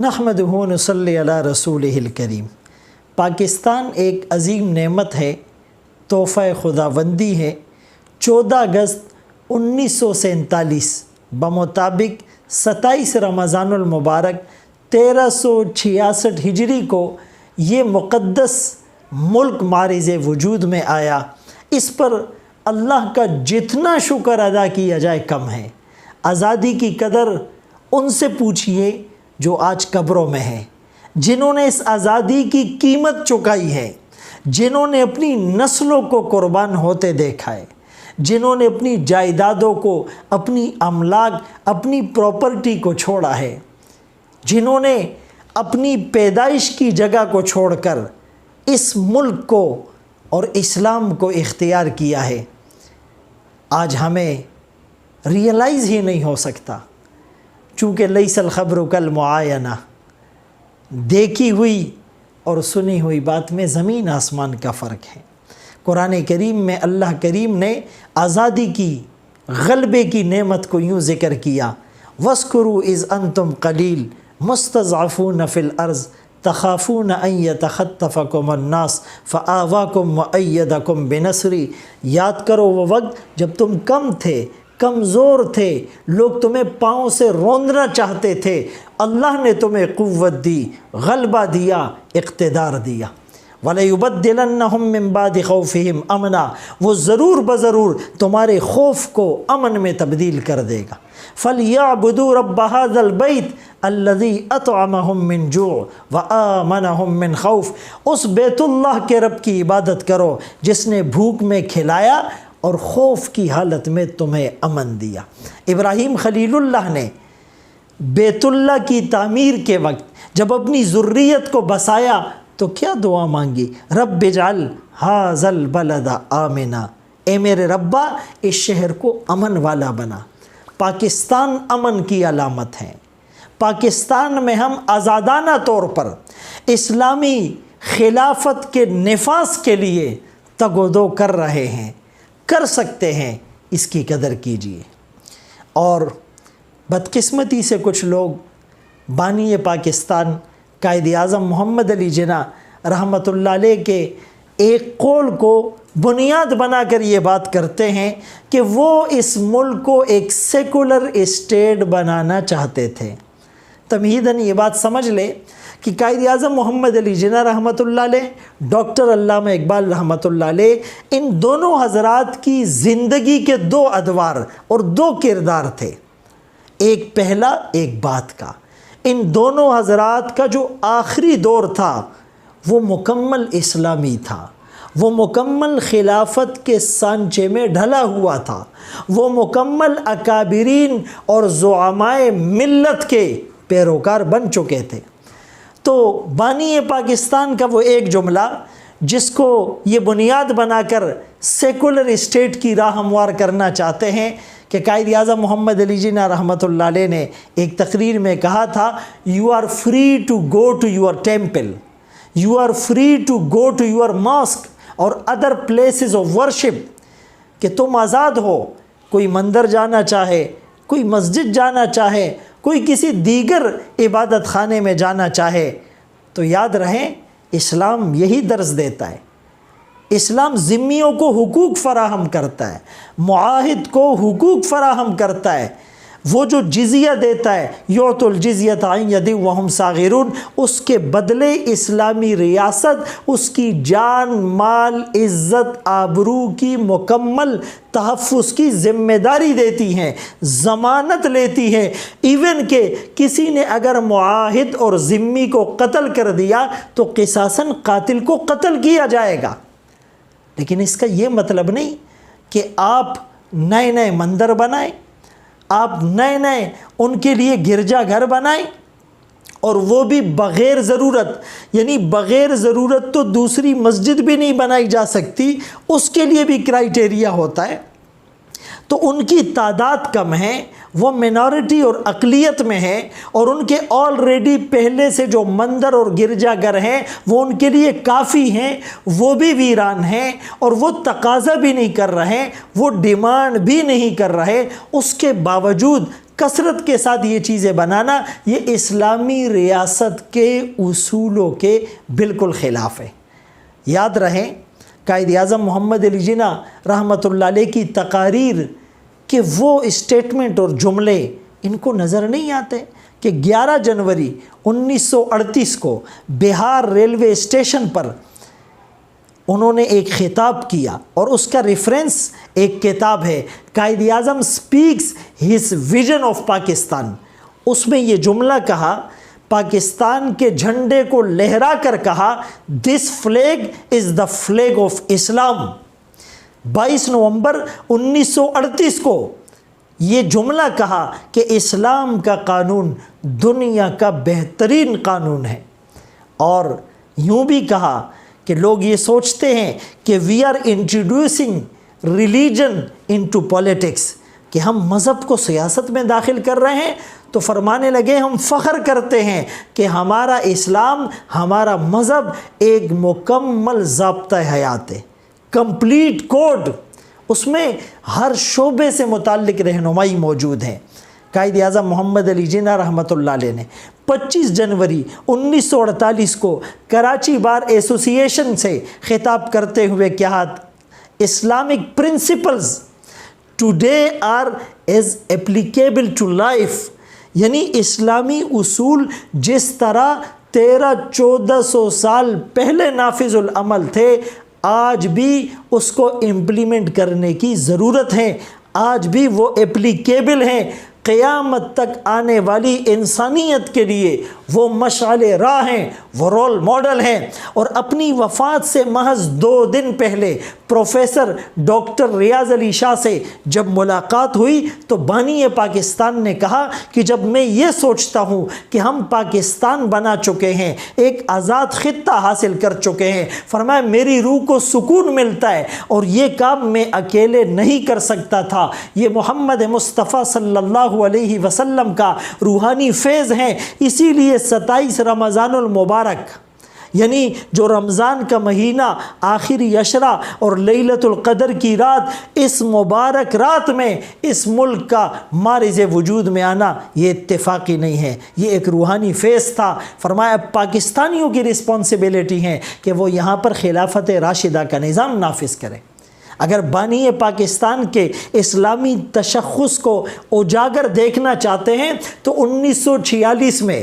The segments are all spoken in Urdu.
نحمدہ و نصلی علی رسولہ الکریم۔ پاکستان ایک عظیم نعمت ہے، تحفہ خداوندی ہے۔ 14 اگست 1947 بمطابق 27 رمضان المبارک 1366 ہجری کو یہ مقدس ملک مارز وجود میں آیا۔ اس پر اللہ کا جتنا شکر ادا کیا جائے کم ہے۔ آزادی کی قدر ان سے پوچھئے جو آج قبروں میں ہیں، جنہوں نے اس آزادی کی قیمت چکائی ہے، جنہوں نے اپنی نسلوں کو قربان ہوتے دیکھا ہے، جنہوں نے اپنی جائیدادوں کو، اپنی املاک، اپنی پراپرٹی کو چھوڑا ہے، جنہوں نے اپنی پیدائش کی جگہ کو چھوڑ کر اس ملک کو اور اسلام کو اختیار کیا ہے۔ آج ہمیں ریئلائز ہی نہیں ہو سکتا، چونکہ لیس الخبر کالمعاینہ، دیکھی ہوئی اور سنی ہوئی بات میں زمین آسمان کا فرق ہے۔ قرآن کریم میں اللہ کریم نے آزادی کی، غلبے کی نعمت کو یوں ذکر کیا، وَاذْكُرُوا إِذْ أَنْتُمْ قَلِيلٌ مُسْتَضْعَفُونَ فِي الْأَرْضِ تَخَافُونَ أَنْ يَتَخَطَّفَكُمُ النَّاسُ فَآوَاكُمْ وَأَيَّدَكُمْ بِنَصْرِهِ۔ یاد کرو وہ وقت جب تم کم تھے، کمزور تھے، لوگ تمہیں پاؤں سے روندنا چاہتے تھے، اللہ نے تمہیں قوت دی، غلبہ دیا، اقتدار دیا۔ وَلَيُبَدِّلَنَّهُم مِّن بَعْدِ خَوْفِهِمْ أَمْنًا، وہ ضرور بضرور تمہارے خوف کو امن میں تبدیل کر دے گا۔ فَلْيَعْبُدُوا رَبَّ هَذَا الْبَيْتِ الَّذِي أَطْعَمَهُم مِّن جُوعٍ وَآمَنَهُم مِّن خَوْفٍ، اس بیت اللہ کے رب کی عبادت کرو جس نے بھوک میں کھلایا اور خوف کی حالت میں تمہیں امن دیا۔ ابراہیم خلیل اللہ نے بیت اللہ کی تعمیر کے وقت جب اپنی ذریت کو بسایا تو کیا دعا مانگی؟ رب اجعل ھذا البلد آمنا، اے میرے ربا اس شہر کو امن والا بنا۔ پاکستان امن کی علامت ہے۔ پاکستان میں ہم آزادانہ طور پر اسلامی خلافت کے نفاذ کے لیے تگ و دو کر رہے ہیں، کر سکتے ہیں، اس کی قدر کیجیے۔ اور بدقسمتی سے کچھ لوگ بانی پاکستان قائد اعظم محمد علی جناح رحمۃ اللہ علیہ کے ایک قول کو بنیاد بنا کر یہ بات کرتے ہیں کہ وہ اس ملک کو ایک سیکولر اسٹیٹ بنانا چاہتے تھے۔ تمہیداً یہ بات سمجھ لے کہ قائد اعظم محمد علی جناح رحمۃ اللہ علیہ، ڈاکٹر علامہ اقبال رحمۃ اللہ علیہ، ان دونوں حضرات کی زندگی کے 2 ادوار اور 2 کردار تھے، ایک پہلا ایک بعد کا۔ ان دونوں حضرات کا جو آخری دور تھا وہ مکمل اسلامی تھا، وہ مکمل خلافت کے سانچے میں ڈھلا ہوا تھا، وہ مکمل اکابرین اور زعمائے ملت کے پیروکار بن چکے تھے۔ تو بانی پاکستان کا وہ ایک جملہ جس کو یہ بنیاد بنا کر سیکولر اسٹیٹ کی راہ ہموار کرنا چاہتے ہیں کہ قائد اعظم محمد علی جناح رحمۃ اللہ علیہ نے ایک تقریر میں کہا تھا، you are free to go to your temple, you are free to go to your mosque اور ادر پلیسز آف ورشپ، کہ تم آزاد ہو، کوئی مندر جانا چاہے، کوئی مسجد جانا چاہے، کوئی کسی دیگر عبادت خانے میں جانا چاہے، تو یاد رہیں اسلام یہی درس دیتا ہے۔ اسلام ذمیوں کو حقوق فراہم کرتا ہے، معاہد کو حقوق فراہم کرتا ہے۔ وہ جو جزیہ دیتا ہے، یعطوا الجزیۃ عن ید وہم صاغرون، اس کے بدلے اسلامی ریاست اس کی جان، مال، عزت، آبرو کی مکمل تحفظ کی ذمہ داری دیتی ہیں، ضمانت لیتی ہے۔ ایون کہ کسی نے اگر معاہد اور ذمی کو قتل کر دیا تو قصاصاً قاتل کو قتل کیا جائے گا۔ لیکن اس کا یہ مطلب نہیں کہ آپ نئے نئے مندر بنائیں، آپ نئے نئے ان کے لیے گرجا گھر بنائیں، اور وہ بھی بغیر ضرورت، یعنی بغیر ضرورت تو دوسری مسجد بھی نہیں بنائی جا سکتی، اس کے لیے بھی کرائیٹیریا ہوتا ہے۔ تو ان کی تعداد کم ہے، وہ منارٹی اور اقلیت میں ہیں، اور ان کے آلریڈی پہلے سے جو مندر اور گرجا گھر ہیں وہ ان کے لیے کافی ہیں، وہ بھی ویران ہیں، اور وہ تقاضا بھی نہیں کر رہے، وہ ڈیمانڈ بھی نہیں کر رہے، اس کے باوجود کثرت کے ساتھ یہ چیزیں بنانا، یہ اسلامی ریاست کے اصولوں کے بالکل خلاف ہے۔ یاد رہیں قائد اعظم محمد علی جناح رحمۃ اللہ علیہ کی تقاریر کہ وہ اسٹیٹمنٹ اور جملے ان کو نظر نہیں آتے کہ 11 جنوری 1938 کو بہار ریلوے اسٹیشن پر انہوں نے ایک خطاب کیا، اور اس کا ریفرنس ایک کتاب ہے، Quaid Azam speaks his vision of Pakistan. اس میں یہ جملہ کہا، پاکستان کے جھنڈے کو لہرا کر کہا، this flag is the flag of Islam. 22 نومبر 1938 کو یہ جملہ کہا کہ اسلام کا قانون دنیا کا بہترین قانون ہے، اور یوں بھی کہا کہ لوگ یہ سوچتے ہیں کہ we are introducing religion into politics, کہ ہم مذہب کو سیاست میں داخل کر رہے ہیں، تو فرمانے لگے ہم فخر کرتے ہیں کہ ہمارا اسلام، ہمارا مذہب ایک مکمل ضابطہ حیات ہے، کمپلیٹ کوڈ، اس میں ہر شعبے سے متعلق رہنمائی موجود ہے۔ قائد اعظم محمد علی جناح رحمۃ اللہ علیہ نے 25 جنوری 1948 کو کراچی بار ایسوسی ایشن سے خطاب کرتے ہوئے کہا، Islamic principles today are as applicable to life, یعنی اسلامی اصول جس طرح 1300-1400 سال پہلے نافذ العمل تھے، آج بھی اس کو امپلیمنٹ کرنے کی ضرورت ہے، آج بھی وہ ایپلیکیبل ہیں، قیامت تک آنے والی انسانیت کے لیے وہ مشعل راہ ہیں، وہ رول ماڈل ہیں۔ اور اپنی وفات سے محض 2 دن پہلے پروفیسر ڈاکٹر ریاض علی شاہ سے جب ملاقات ہوئی تو بانی پاکستان نے کہا کہ جب میں یہ سوچتا ہوں کہ ہم پاکستان بنا چکے ہیں، ایک آزاد خطہ حاصل کر چکے ہیں، فرمایا میری روح کو سکون ملتا ہے، اور یہ کام میں اکیلے نہیں کر سکتا تھا، یہ محمد مصطفیٰ صلی اللہ علیہ وسلم کا روحانی فیض ہیں۔ اسی لیے 27 رمضان المبارک، یعنی جو رمضان کا مہینہ آخری عشرہ اور لیلۃ القدر کی رات، اس مبارک رات میں اس ملک کا مارز وجود میں آنا یہ اتفاقی نہیں ہے، یہ ایک روحانی فیض تھا۔ فرمایا پاکستانیوں کی رسپانسبلٹی ہے کہ وہ یہاں پر خلافت راشدہ کا نظام نافذ کریں۔ اگر بانی پاکستان کے اسلامی تشخص کو اجاگر دیکھنا چاہتے ہیں تو 1946 میں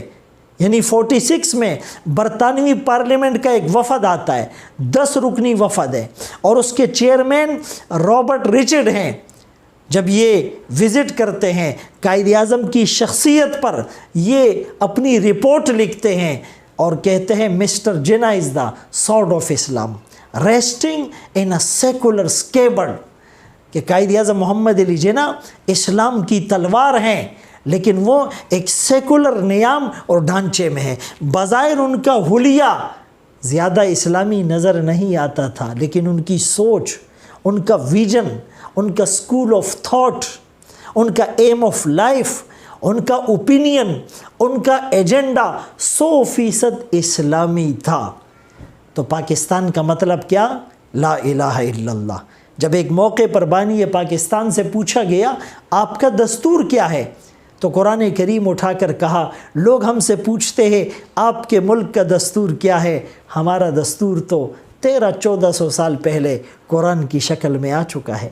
یعنی 46 میں برطانوی پارلیمنٹ کا ایک وفد آتا ہے، 10 رکنی وفد ہے، اور اس کے چیئرمین رابرٹ رچرڈ ہیں۔ جب یہ وزٹ کرتے ہیں قائد اعظم کی شخصیت پر، یہ اپنی رپورٹ لکھتے ہیں اور کہتے ہیں mister Jinnah is the sword of Islam resting in a secular scabbard, کہ قائد اعظم محمد علی جناح اسلام کی تلوار ہیں، لیکن وہ ایک سیکولر نیام اور ڈھانچے میں ہیں۔ بظاہر ان کا حلیہ زیادہ اسلامی نظر نہیں آتا تھا، لیکن ان کی سوچ، ان کا ویژن، ان کا سکول آف تھاٹ، ان کا ایم آف لائف، ان کا اوپینین، ان کا ایجنڈا 100% اسلامی تھا۔ تو پاکستان کا مطلب کیا؟ لا الہ الا اللہ۔ جب ایک موقع پر بانی پاکستان سے پوچھا گیا آپ کا دستور کیا ہے، تو قرآن کریم اٹھا کر کہا، لوگ ہم سے پوچھتے ہیں آپ کے ملک کا دستور کیا ہے، ہمارا دستور تو 1300-1400 سال پہلے قرآن کی شکل میں آ چکا ہے۔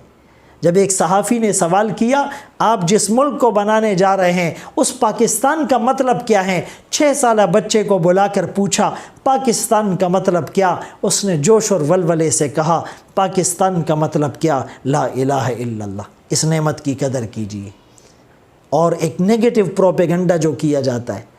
جب ایک صحافی نے سوال کیا آپ جس ملک کو بنانے جا رہے ہیں اس پاکستان کا مطلب کیا ہے، 6 سالہ بچے کو بلا کر پوچھا پاکستان کا مطلب کیا، اس نے جوش اور ولولے سے کہا پاکستان کا مطلب کیا، لا الہ الا اللہ۔ اس نعمت کی قدر کیجیے۔ اور ایک نیگیٹو پروپیگنڈا جو کیا جاتا ہے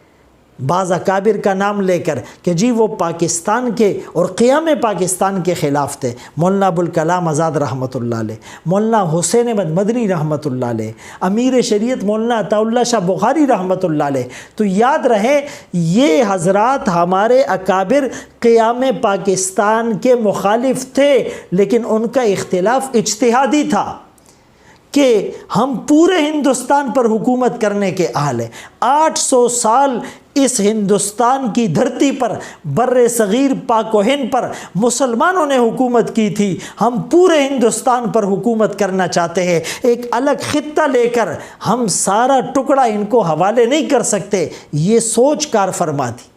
بعض اکابر کا نام لے کر کہ جی وہ پاکستان کے اور قیام پاکستان کے خلاف تھے، مولانا ابوالکلام آزاد رحمۃ اللہ علیہ، مولانا حسین احمد مدنی رحمۃ اللہ علیہ، امیر شریعت مولانا عطا اللہ شاہ بخاری رحمۃ اللہ علیہ، تو یاد رہے یہ حضرات ہمارے اکابر قیام پاکستان کے مخالف تھے، لیکن ان کا اختلاف اجتہادی تھا۔ کہ ہم پورے ہندوستان پر حکومت کرنے کے اہل ہیں۔ 800 سال اس ہندوستان کی دھرتی پر، بر صغیر پاک و ہند پر مسلمانوں نے حکومت کی تھی، ہم پورے ہندوستان پر حکومت کرنا چاہتے ہیں۔ ایک الگ خطہ لے کر ہم سارا ٹکڑا ان کو حوالے نہیں کر سکتے، یہ سوچ کار فرما تھی۔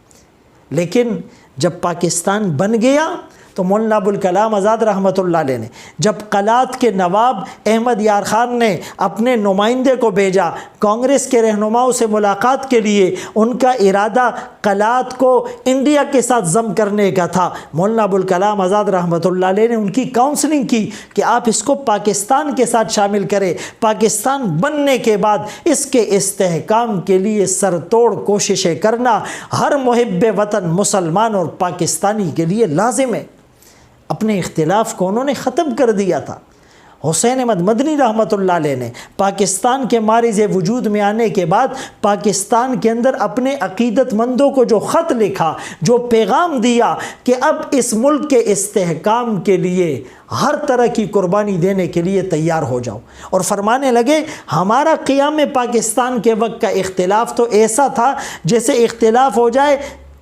لیکن جب پاکستان بن گیا تو مولانا ابوالکلام آزاد رحمۃ اللہ علیہ نے جب قلات کے نواب احمد یار خان نے اپنے نمائندے کو بھیجا کانگریس کے رہنماؤں سے ملاقات کے لیے، ان کا ارادہ قلات کو انڈیا کے ساتھ ضم کرنے کا تھا، مولانا ابوالکلام آزاد رحمۃ اللہ علیہ نے ان کی کاؤنسلنگ کی کہ آپ اس کو پاکستان کے ساتھ شامل کریں، پاکستان بننے کے بعد اس کے استحکام کے لیے سر توڑ کوششیں کرنا ہر محب وطن مسلمان اور پاکستانی کے لیے لازم ہے۔ اپنے اختلاف کو انہوں نے ختم کر دیا تھا۔ حسین احمد مدنی رحمۃ اللہ علیہ نے پاکستان کے مارز وجود میں آنے کے بعد پاکستان کے اندر اپنے عقیدت مندوں کو جو خط لکھا، جو پیغام دیا کہ اب اس ملک کے استحکام کے لیے ہر طرح کی قربانی دینے کے لیے تیار ہو جاؤ، اور فرمانے لگے ہمارا قیام پاکستان کے وقت کا اختلاف تو ایسا تھا جیسے اختلاف ہو جائے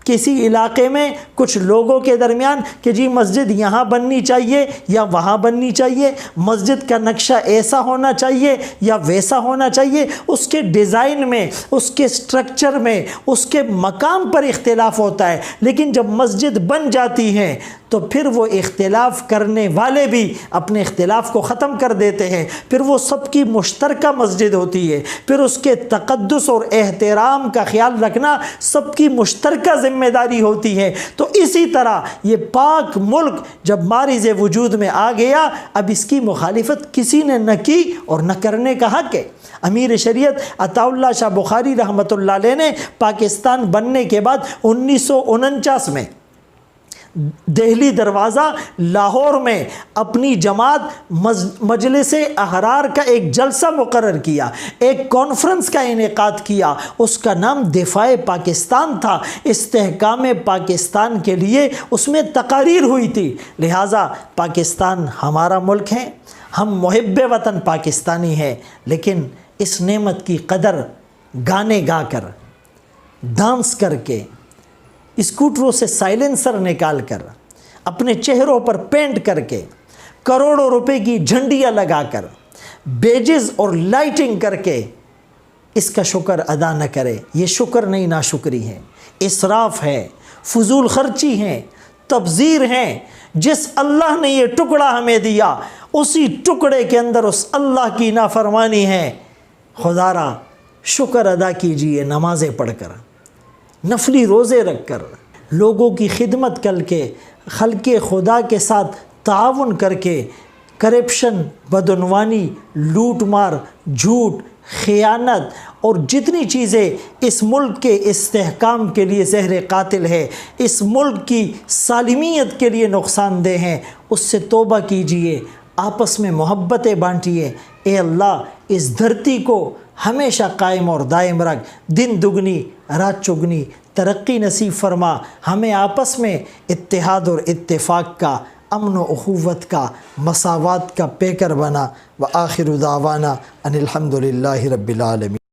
کسی علاقے میں کچھ لوگوں کے درمیان کہ جی مسجد یہاں بننی چاہیے یا وہاں بننی چاہیے، مسجد کا نقشہ ایسا ہونا چاہیے یا ویسا ہونا چاہیے، اس کے ڈیزائن میں، اس کے سٹرکچر میں، اس کے مقام پر اختلاف ہوتا ہے، لیکن جب مسجد بن جاتی ہے تو پھر وہ اختلاف کرنے والے بھی اپنے اختلاف کو ختم کر دیتے ہیں، پھر وہ سب کی مشترکہ مسجد ہوتی ہے، پھر اس کے تقدس اور احترام کا خیال رکھنا سب کی مشترکہ ذمہ داری ہوتی ہے۔ تو اسی طرح یہ پاک ملک جب مارز وجود میں آ گیا، اب اس کی مخالفت کسی نے نہ کی اور نہ کرنے کا حق ہے۔ امیر شریعت عطا اللہ شاہ بخاری رحمۃ اللہ علیہ نے پاکستان بننے کے بعد 1949 میں دہلی دروازہ لاہور میں اپنی جماعت مجلس احرار کا ایک جلسہ مقرر کیا، ایک کانفرنس کا انعقاد کیا، اس کا نام دفاع پاکستان تھا، استحکام پاکستان کے لیے اس میں تقاریر ہوئی تھی۔ لہٰذا پاکستان ہمارا ملک ہے، ہم محب وطن پاکستانی ہیں، لیکن اس نعمت کی قدر گانے گا کر، ڈانس کر کے، اسکوٹروں سے سائلنسر نکال کر، اپنے چہروں پر پینٹ کر کے، کروڑوں روپے کی جھنڈیاں لگا کر، بیجز اور لائٹنگ کر کے اس کا شکر ادا نہ کرے، یہ شکر نہیں ناشکری ہے، اسراف ہے، فضول خرچی ہے، تبذیر ہے۔ جس اللہ نے یہ ٹکڑا ہمیں دیا، اسی ٹکڑے کے اندر اس اللہ کی نافرمانی ہے۔ خدا را شکر ادا کیجئے، نمازیں پڑھ کر، نفلی روزے رکھ کر، لوگوں کی خدمت کر کے، خلق خدا کے ساتھ تعاون کر کے، کرپشن، بدعنوانی، لوٹ مار، جھوٹ، خیانت اور جتنی چیزیں اس ملک کے استحکام کے لیے زہر قاتل ہے، اس ملک کی سالمیت کے لیے نقصان دہ ہیں، اس سے توبہ کیجئے، آپس میں محبتیں بانٹیے۔ اے اللہ اس دھرتی کو ہمیشہ قائم اور دائم رکھ، دن دگنی رات چگنی ترقی نصیب فرما، ہمیں آپس میں اتحاد اور اتفاق کا، امن و اخوت کا، مساوات کا پیکر بنا۔ وآخر دعوانا ان الحمد للہ رب العالمین۔